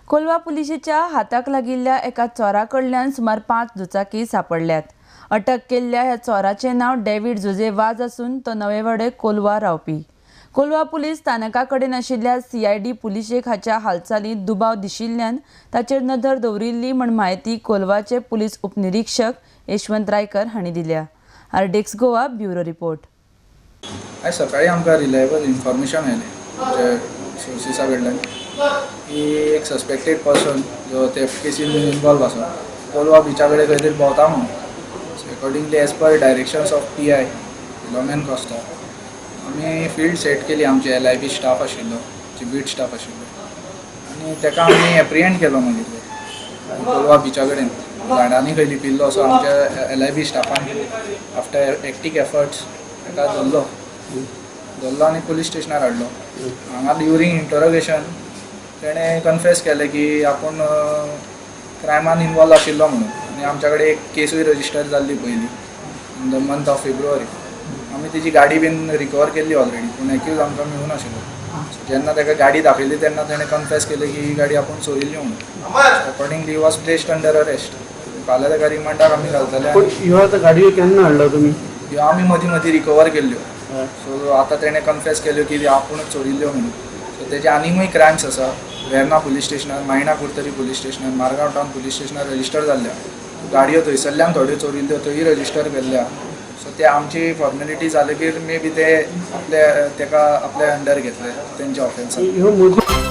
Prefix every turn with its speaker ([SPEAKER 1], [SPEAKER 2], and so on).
[SPEAKER 1] कोलवा पुलिसेच्या हाताक लागिल्ल्या एका चोराकडल्यान सुमार 5 दुचाकी सापडल्यात। अटक केल्ल्या ह्या चोराचे नाव डेव्हिड जोजे वाज असून तो नवेवाडे कोलवा रावपी। कोलवा पुलीस स्थानका कडेन आशिल्ल्या CID पुलिशेक हाच्या हालचालींत दुबाव दिशिल्ल्यान ताचेर नदर दवरिल्ली म्हण म्हायती कोलवाचे पुलीस उपनिरीक्षक यशवंत रायकर हांणी दिल्या। आरडेक्स गोवा ब्युरो रिपोर्ट।
[SPEAKER 2] आज सकाळी आमकां रिलायबल इन्फॉर्मेशन आयलें सोर्सिसा कडल्यान की एक सस्पेक्टेड पर्सन जो थेफ्ट केसीन इन्वॉल्व आसा कोलवा बिचा कडेन खंय तरी भोंवता म्हणून accordingly as per directions of PI Philomen Costa आमी फील्ड सेट केली। आमचे LIB स्टाफ आशिल्लो बीट स्टाफ आशिल्लो आनी ताका आमी एप्रिहेंड केलो मागीर कोलवा बिचा कडेन झाडांनी खंय लिपिल्लो असो आमच्या LIB स्टाफान आफ्टर एक्टीक एफर्ट्स ताका धरलो आनी पुलीस स्टेशनार हाडलो। हांगा ड्युरींग इंटरोगेशन तेणें कन्फेस केलें की आपूण क्रायमान इन्वॉल्व आशिल्लो म्हणून आनी आमच्या कडेन एक केसूय रजिस्टर जाल्ली पयलीं in the month of February. आमी तेजी गाडी बीन रिकवर केल्ली ऑलरेडी पूण एक्यूज आमकां मेळूं नाशिल्लो। जेन्ना ताका गाडी दाखयली तेन्ना ताणें कन्फेस केलें की ही गाडी आपूण चोरिल्ली म्हणून। Accordingly was placed under arrest. फाल्यां ताका रिमांडाक आमी घालतले।
[SPEAKER 3] ह्यो आतां गाडयो केन्ना हाडलो तुमी?
[SPEAKER 2] ह्यो आमी मदीं रिकवर केल्ल्यो। सो आतां तेणें कन्फेस केल्यो की आपुणूच चोरिल्ल्यो म्हणून। सो तेजे आनीकूय क्रायम्स आसा वेर्ना पुलीस स्टेशनार, मायणा कुर्तरी पुलीस स्टेशनार, मारगांव टावन पुलीस स्टेशनार रजिस्टर जाल्ल्या। गाडयो थंयसरल्यान थोड्यो चोरिल्ल्यो थंय रजिस्टर केल्ल्या। सो ते आमची फॉर्मेलिटी जातकीर मे बी ते आपल्या अंडर घेतले तेंच्या ऑफेन्सान।